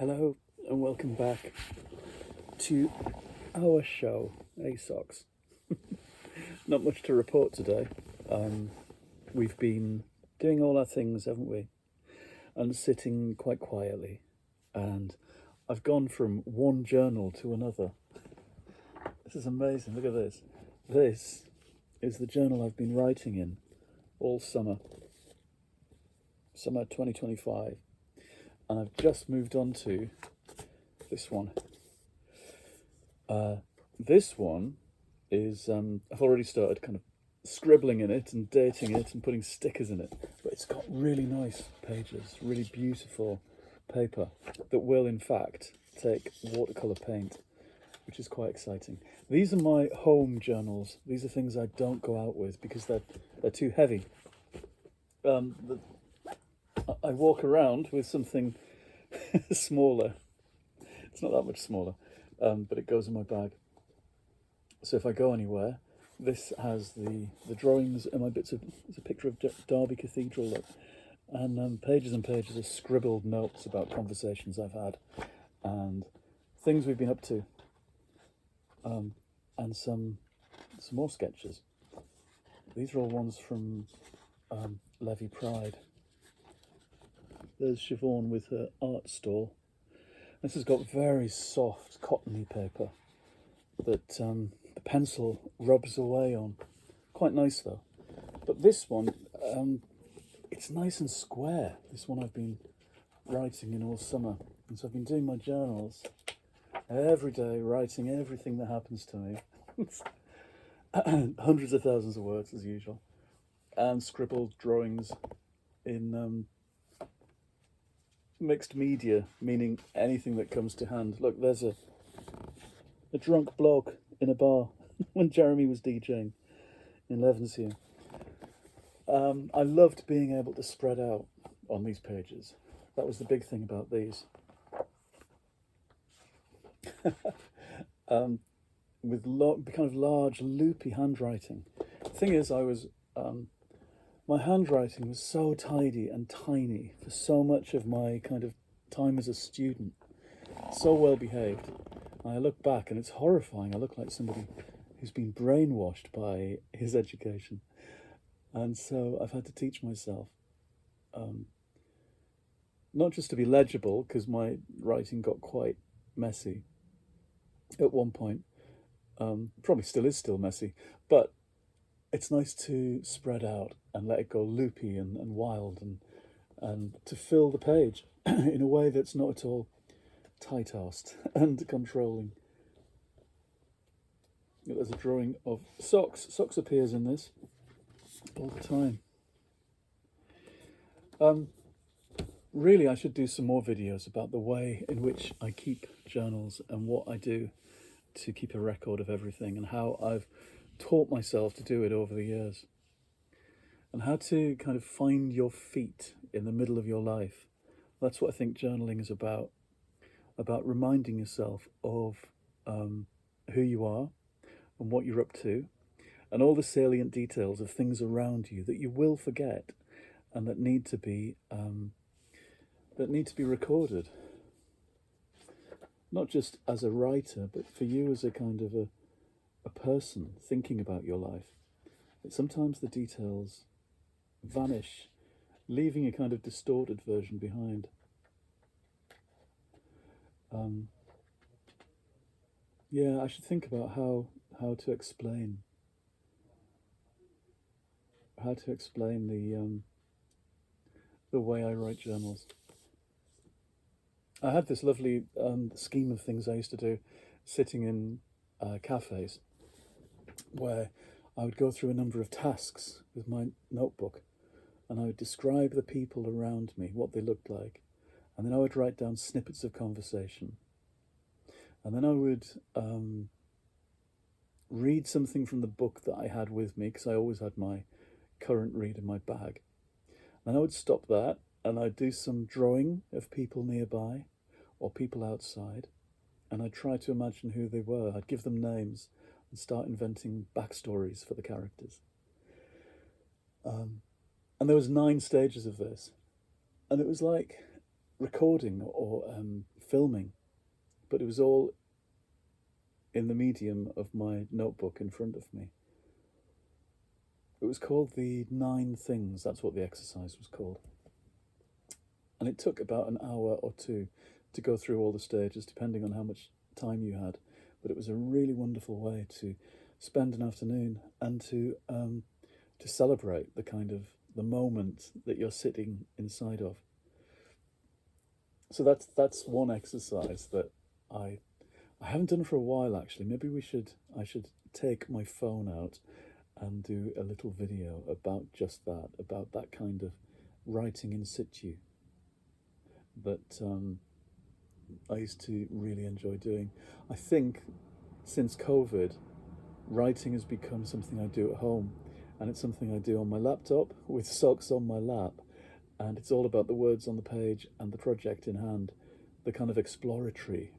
Hello and welcome back to our show, ASOCs. Not much to report today. We've been doing all our things, haven't we? And sitting quite quietly. And I've gone from one journal to another. This is amazing. Look at this. This is the journal I've been writing in all summer. Summer 2025. And I've just moved on to this one. This one is, I've already started kind of scribbling in it and dating it and putting stickers in it, but it's got really nice pages, really beautiful paper that will in fact take watercolour paint, which is quite exciting. These are my home journals. These are things I don't go out with because they're too heavy. I walk around with something smaller. It's not that much smaller, but it goes in my bag. So if I go anywhere, this has the drawings and my bits of, it's a picture of Derby Cathedral, look, and pages and pages of scribbled notes about conversations I've had and things we've been up to, and some more sketches. These are all ones from Levy Pride. There's Siobhan with her art stall. This has got very soft cottony paper that the pencil rubs away on. Quite nice though. But this one, it's nice and square. This one I've been writing in all summer. And so I've been doing my journals every day, writing everything that happens to me. Hundreds of thousands of words as usual. And scribbled drawings in mixed media, meaning anything that comes to hand. Look, there's a drunk blog in a bar when Jeremy was DJing in Levenshulme. I loved being able to spread out on these pages. That was the big thing about these. With kind of large, loopy handwriting. The thing is, my handwriting was so tidy and tiny for so much of my kind of time as a student. So well behaved. And I look back and it's horrifying. I look like somebody who's been brainwashed by his education. And so I've had to teach myself, not just to be legible, because my writing got quite messy at one point. Probably still messy, but it's nice to spread out and let it go loopy and wild and to fill the page in a way that's not at all tight-assed and controlling. There's a drawing of socks. Socks appears in this all the time. Really, I should do some more videos about the way in which I keep journals and what I do to keep a record of everything and how I've taught myself to do it over the years, and how to kind of find your feet in the middle of your life. That's what I think journaling is about reminding yourself of who you are and what you're up to, and all the salient details of things around you that you will forget and that need to be recorded. Not just as a writer, but for you as a kind of a person thinking about your life. That sometimes the details vanish, leaving a kind of distorted version behind. Yeah, I should think about how to explain the way I write journals. I had this lovely scheme of things I used to do, sitting in cafes, where I would go through a number of tasks with my notebook, and I would describe the people around me, what they looked like, and then I would write down snippets of conversation, and then I would read something from the book that I had with me, because I always had my current read in my bag. Then I would stop that, and I'd do some drawing of people nearby or people outside, and I'd try to imagine who they were. I'd give them names and start inventing backstories for the characters. And there was 9 stages of this, and it was like recording or filming, but it was all in the medium of my notebook in front of me. It was called the 9 Things, that's what the exercise was called. And it took about an hour or two to go through all the stages, depending on how much time you had. But it was a really wonderful way to spend an afternoon and to celebrate the moment that you're sitting inside of. So that's one exercise that I haven't done for a while, actually. Maybe I should take my phone out and do a little video about just that, about that kind of writing in situ that I used to really enjoy doing. I think since COVID, writing has become something I do at home, and it's something I do on my laptop with socks on my lap, and it's all about the words on the page and the project in hand. The kind of exploratory,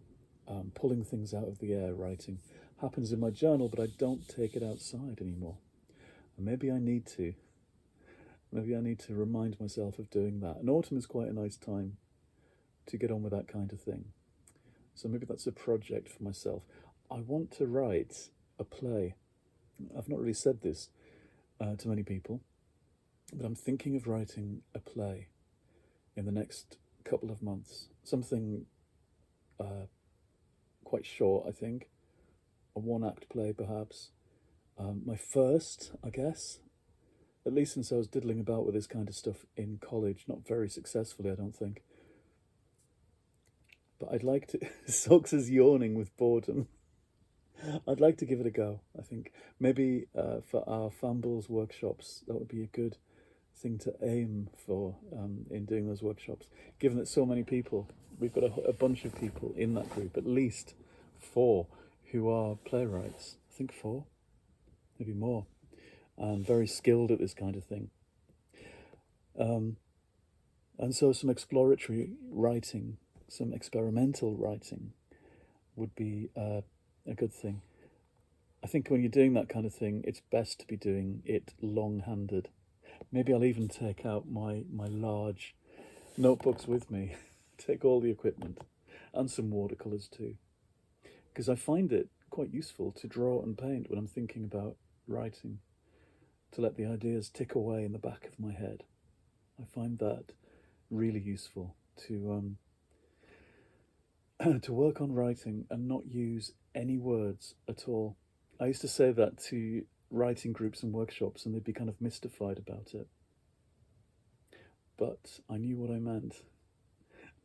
pulling things out of the air writing happens in my journal, but I don't take it outside anymore. And maybe I need to. Maybe I need to remind myself of doing that. And autumn is quite a nice time to get on with that kind of thing. So maybe that's a project for myself. I want to write a play. I've not really said this to many people, but I'm thinking of writing a play in the next couple of months. Something quite short, I think. A 1-act play, perhaps. My first, I guess. At least since I was diddling about with this kind of stuff in college. Not very successfully, I don't think. But I'd like to... Socks is yawning with boredom. I'd like to give it a go, I think. Maybe for our Fambles workshops, that would be a good thing to aim for in doing those workshops. Given that so many people, we've got a bunch of people in that group, at least 4, who are playwrights. I think 4, maybe more, and very skilled at this kind of thing. And so some exploratory writing, some experimental writing would be a good thing. I think when you're doing that kind of thing, it's best to be doing it long-handed. Maybe I'll even take out my large notebooks with me, take all the equipment, and some watercolours too. Because I find it quite useful to draw and paint when I'm thinking about writing, to let the ideas tick away in the back of my head. I find that really useful to to work on writing and not use any words at all. I used to say that to writing groups and workshops, and they'd be kind of mystified about it. But I knew what I meant.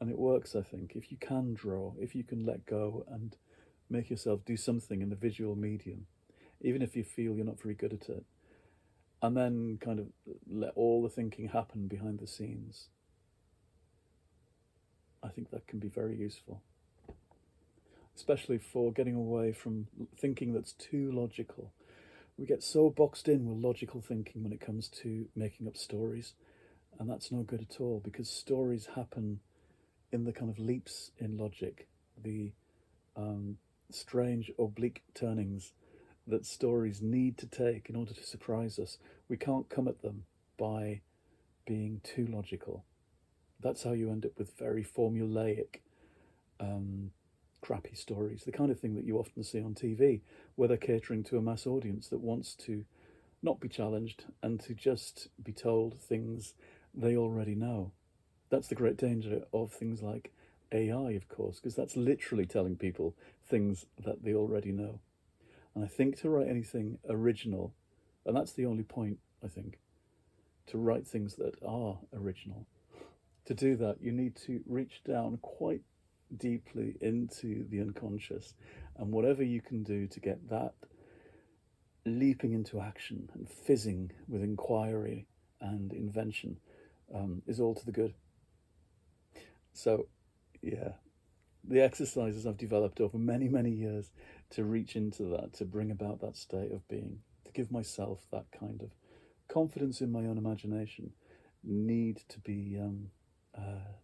And it works, I think. If you can draw, if you can let go and make yourself do something in the visual medium, even if you feel you're not very good at it, and then kind of let all the thinking happen behind the scenes, I think that can be very useful. Especially for getting away from thinking that's too logical. We get so boxed in with logical thinking when it comes to making up stories, and that's no good at all, because stories happen in the kind of leaps in logic, the strange oblique turnings that stories need to take in order to surprise us. We can't come at them by being too logical. That's how you end up with very formulaic, crappy stories, the kind of thing that you often see on TV, where they're catering to a mass audience that wants to not be challenged and to just be told things they already know. That's the great danger of things like AI, of course, because that's literally telling people things that they already know. And I think to write anything original, and that's the only point, I think, to write things that are original, to do that, you need to reach down quite deeply into the unconscious, and whatever you can do to get that leaping into action and fizzing with inquiry and invention is all to the good. So, yeah, the exercises I've developed over many, many years to reach into that, to bring about that state of being, to give myself that kind of confidence in my own imagination, need to be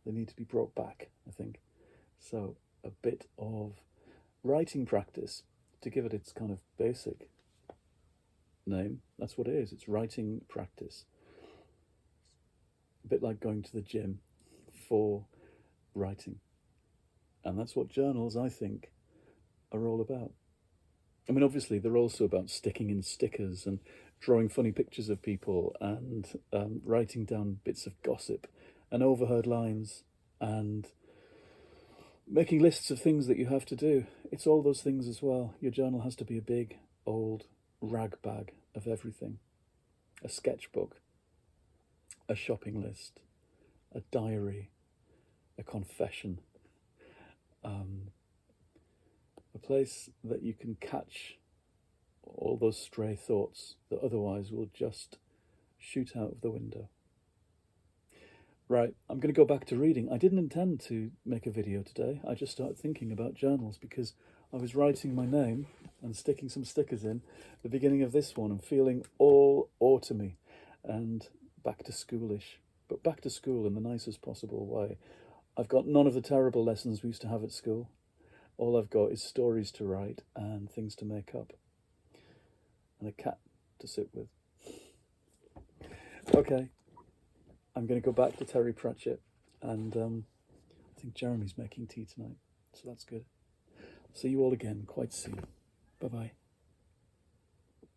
they need to be brought back, I think. So a bit of writing practice, to give it its kind of basic name. That's what it is. It's writing practice. A bit like going to the gym for writing. And that's what journals, I think, are all about. I mean, obviously, they're also about sticking in stickers and drawing funny pictures of people and writing down bits of gossip and overheard lines and making lists of things that you have to do. It's all those things as well. Your journal has to be a big, old rag bag of everything. A sketchbook, a shopping list, a diary, a confession, a place that you can catch all those stray thoughts that otherwise will just shoot out of the window. Right, I'm going to go back to reading. I didn't intend to make a video today. I just started thinking about journals because I was writing my name and sticking some stickers in the beginning of this one and feeling all autumny and back to schoolish, but back to school in the nicest possible way. I've got none of the terrible lessons we used to have at school. All I've got is stories to write and things to make up and a cat to sit with. Okay, I'm going to go back to Terry Pratchett, and I think Jeremy's making tea tonight, so that's good. See you all again quite soon. Bye-bye.